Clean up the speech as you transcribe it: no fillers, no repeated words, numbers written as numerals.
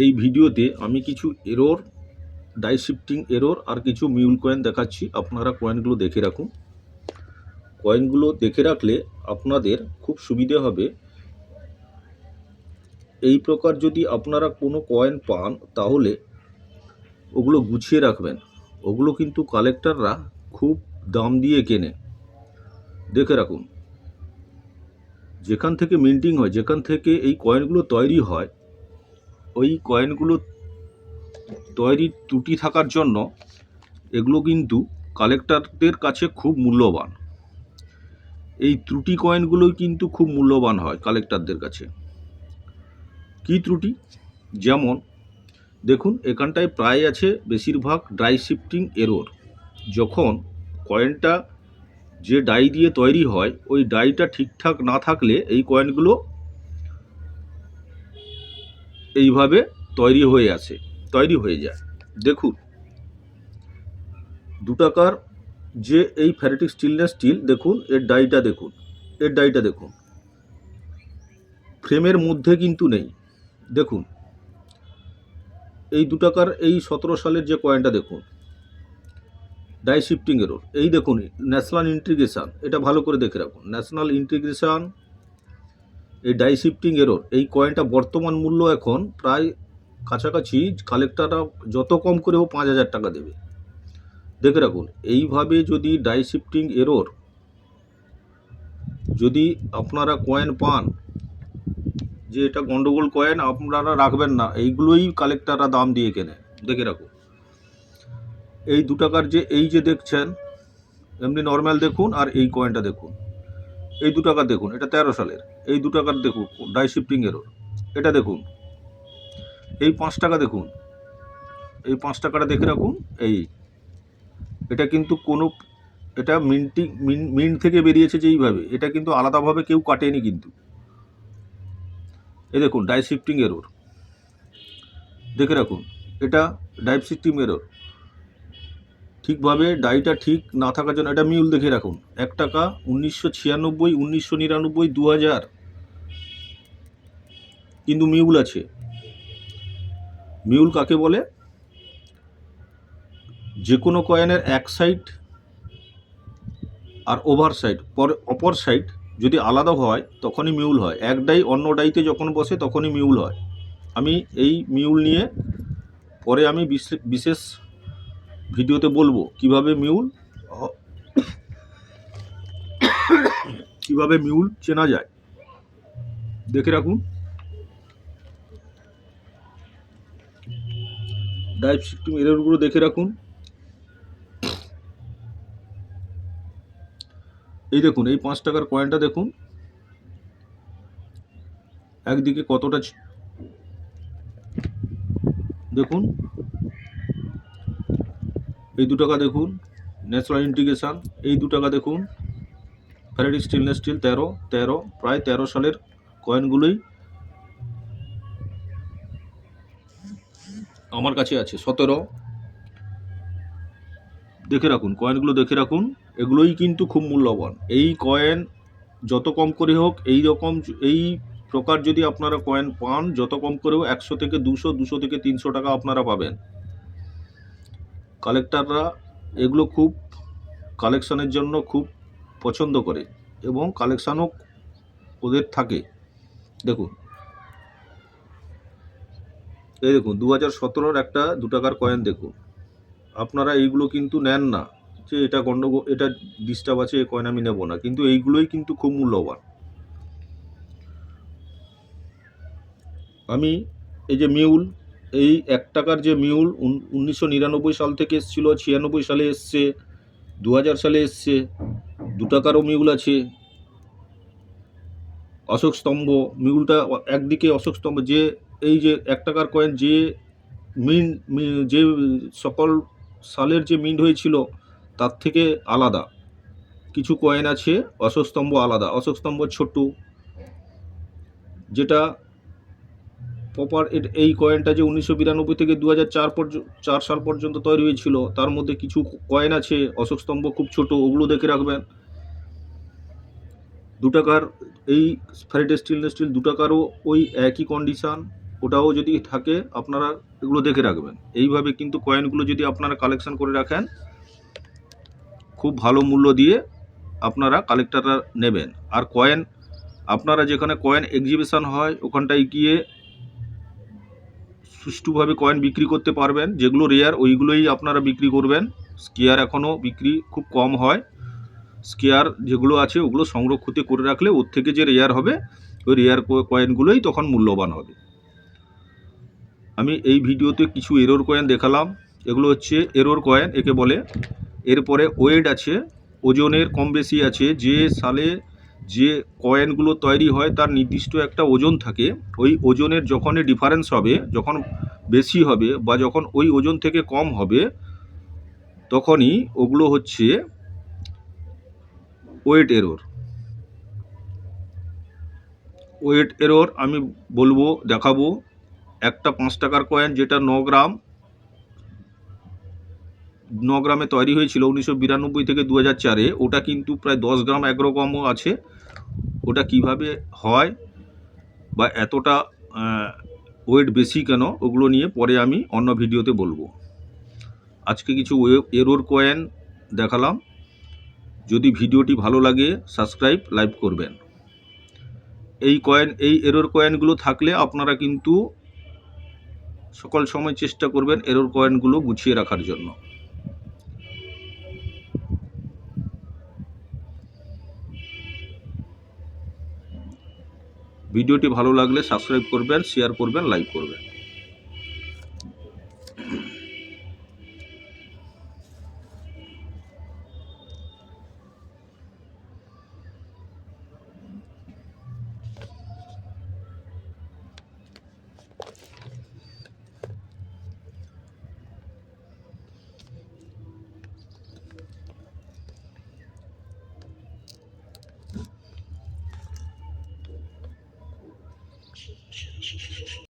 এই ভিডিওতে আমি কিছু এরর, ডাই শিফটিং এরর আর কিছু মিউল কয়েন দেখাচ্ছি। আপনারা কয়েনগুলো দেখে রাখুন। কয়েনগুলো দেখে রাখলে আপনাদের খুব সুবিধে হবে। এই প্রকার যদি আপনারা কোনো কয়েন পান তাহলে ওগুলো গুছিয়ে রাখবেন। ওগুলো কিন্তু কালেক্টররা খুব দাম দিয়ে কেনে। দেখে রাখুন, যেখান থেকে মিন্টিং হয়, যেখান থেকে এই কয়েনগুলো তৈরি হয়, ওই কয়েনগুলো তৈরির ত্রুটি থাকার জন্য এগুলো কিন্তু কালেক্টরদের কাছে খুব মূল্যবান। এই ত্রুটি কয়েনগুলোই কিন্তু খুব মূল্যবান হয় কালেক্টরদের কাছে। কী ত্রুটি? যেমন দেখুন, এখানটায় প্রায় আছে বেশিরভাগ ডাই শিফটিং এরর। যখন কয়েনটা যে ডাই দিয়ে তৈরি হয়, ওই ডাইটা ঠিকঠাক না থাকলে এই কয়েনগুলো এইভাবে তৈরি হয়ে যায়। দেখুন, 2 টাকার যে এই ফেরিটিক স্টেনলেস স্টিল, দেখুন এর ডাইটা দেখুন, ফ্রেমের মধ্যে কিন্তু নেই। দেখুন, এই 2 টাকার এই 17 সালের যে কয়েনটা দেখুন, ডাই শিফটিং এরর। এই দেখুন ন্যাশনাল ইন্টিগ্রেশন, এটা ভালো করে দেখে রাখুন, ন্যাশনাল ইন্টিগ্রেশন, এই ডাই শিফটিং এরর। এই কয়েনটা বর্তমান মূল্য এখন প্রায় কাছাকাছি, কালেক্টররা যত কম করেও 5,000 টাকা দেবে। দেখে রাখুন, এইভাবে যদি ডাই শিফটিং এরর যদি আপনারা কয়েন পান, যে এটা গন্ডগোল কয়েন আপনারা রাখবেন না, এইগুলোই কালেক্টররা দাম দিয়ে কেনে। দেখে রাখুন, এই 2 টাকার যে দেখছেন, এমনি নর্মাল দেখুন, আর এই কয়েনটা দেখুন, এই 2 টাকার দেখুন, এটা 13 সালের। এই 2 টাকার দেখুন ডাই শিফটিং এরর, এটা দেখুন। এই 5 টাকা দেখুন, এই 5 টাকাটা দেখে রাখুন। এটা কিন্তু কোনো, এটা মিন্ট থেকে বেরিয়েছে যেইভাবে, এটা কিন্তু আলাদাভাবে কেউ কাটেনি কিন্তু। এই দেখুন ডাই শিফটিং এরর, দেখে রাখুন, এটা ডাই শিফটিং এরর। ঠিকভাবে ডাইটা ঠিক না থাকার জন্য এটা মিউল, দেখে রাখুন। 1 টাকা 1996, 1999, 2000 কিন্তু মিউল আছে। মিউল কাকে বলে? যে কোনো কয়েনের এক সাইড আর ওভার সাইড, অপর সাইড যদি আলাদা হয় তখনই মিউল হয়। এক ডাই অন্য ডাইতে যখন বসে তখনই মিউল হয়। আমি এই মিউল নিয়ে পরে আমি বিশেষ ভিডিওতে বলবো কিভাবে মিউল চেনা যায়। দেখে রাখুন, ডাই শিফটিং এররগুলো দেখে রাখুন। এই দেখুন, এই 5 টাকার কয়েনটা দেখুন, একদিকে কতটা দেখুন। এই 2 টাকা দেখুন, ন্যাশনাল ইন্টিগ্রেশন। এই 2 টাকা দেখুন, ফেরিটিক স্টেনলেস স্টিল, 13 প্রায় 13 সালের কয়েনগুলোই আমার কাছে আছে। 17 দেখে রাখুন, কয়েনগুলো দেখে রাখুন। এগুলোই কিন্তু খুব মূল্যবান। এই কয়েন যত কম করে হোক, এই প্রকার যদি আপনারা কয়েন পান, যত কম করেও 100 থেকে 200, 200 থেকে 300 টাকা আপনারা পাবেন। কালেক্টররা এগুলো খুব কালেকশনের জন্য খুব পছন্দ করে এবং কালেকশানও ওদের থাকে। দেখুন, এই দেখুন 2017 একটা 2 টাকার কয়েন দেখুন। আপনারা এইগুলো কিন্তু নেন না, যে এটা গন্ডগোল, এটা ডিস্টার্ব আছে, এই কয়েন আমি নেব না, কিন্তু এইগুলোই কিন্তু খুব মূল্যবান। আমি এই যে মিউল, এই 1 টাকার যে মিউল 1999 সাল থেকে এসেছিলো, 96 সালে এসছে, 2000 সালে এসছে। 2 টাকারও মিউল আছে। অশোক স্তম্ভ মিউলটা একদিকে, অশোক স্তম্ভ যে এই যে 1 টাকার কয়েন যে সকল সালের যে মিন্ট হয়েছিল তার থেকে আলাদা কিছু কয়েন আছে। অশোক স্তম্ভ আলাদা, অশোক স্তম্ভ ছোট, যেটা প্রপার। এই কয়েনটা যে 1992 থেকে 2004 সাল পর্যন্ত তৈরি হয়েছিল, তার মধ্যে কিছু কয়েন আছে অশোক স্তম্ভ খুব ছোট, ওগুলো দেখে রাখবেন। 2 টাকার এই ফেরিটিক স্টেনলেস স্টিল 2 টাকারও ওই একই কন্ডিশান, ওটাও যদি থাকে আপনারা এগুলো দেখে রাখবেন। এইভাবে কিন্তু কয়েনগুলো যদি আপনারা কালেকশন করে রাখেন, খুব ভালো মূল্য দিয়ে আপনারা কালেক্টররা নেবেন। আর কয়েন আপনারা যেখানে কয়েন এক্সিবিশন হয় ওখানটায় গিয়ে সুষ্ঠুভাবে কয়েন বিক্রি করতে পারবেন। যেগুলো রেয়ার ওইগুলোই আপনারা বিক্রি করবেন। স্কেয়ার এখনও বিক্রি খুব কম হয়। স্কেয়ার যেগুলো আছে ওগুলো সংরক্ষিত করে রাখলে ওর থেকে যে রেয়ার হবে ওই রেয়ার কয়েনগুলোই তখন মূল্যবান হবে। আমি এই ভিডিওতে কিছু এরর কয়েন দেখালাম। এগুলো হচ্ছে এরর কয়েন একে বলে। এরপরে ওয়েট আছে, ওজনের কম বেশি আছে। যে সালে যে কয়েনগুলো তৈরি হয় তার নির্দিষ্ট একটা ওজন থাকে। ওই ওজনের যখনই ডিফারেন্স হবে, যখন বেশি হবে বা যখন ওই ওজন থেকে কম হবে, তখনই ওগুলো হচ্ছে ওয়েট এরর। ওয়েট এরর আমি বলবো, দেখাবো। একটা 5 টাকার কয়েন যেটা 9 গ্রামে তৈরি হয়েছিল 1992 থেকে 2004-এ, ওটা কিন্তু প্রায় 10 গ্রাম 11 গ্রামও আছে। ওটা কিভাবে হয় বা এতটা ওয়েট বেশি কেন, ওগুলো নিয়ে পরে আমি অন্য ভিডিওতে বলবো। আজকে কিছু এরর কয়েন দেখালাম। যদি ভিডিওটি ভালো লাগে সাবস্ক্রাইব লাইক করবেন। এই এরর কয়েনগুলো থাকলে আপনারা কিন্তু সকল সময় চেষ্টা করবেন এরর কয়েনগুলো গুছিয়ে রাখার জন্য। ভিডিওটি ভালো লাগলে সাবস্ক্রাইব করবেন, শেয়ার করবেন, লাইক করবেন।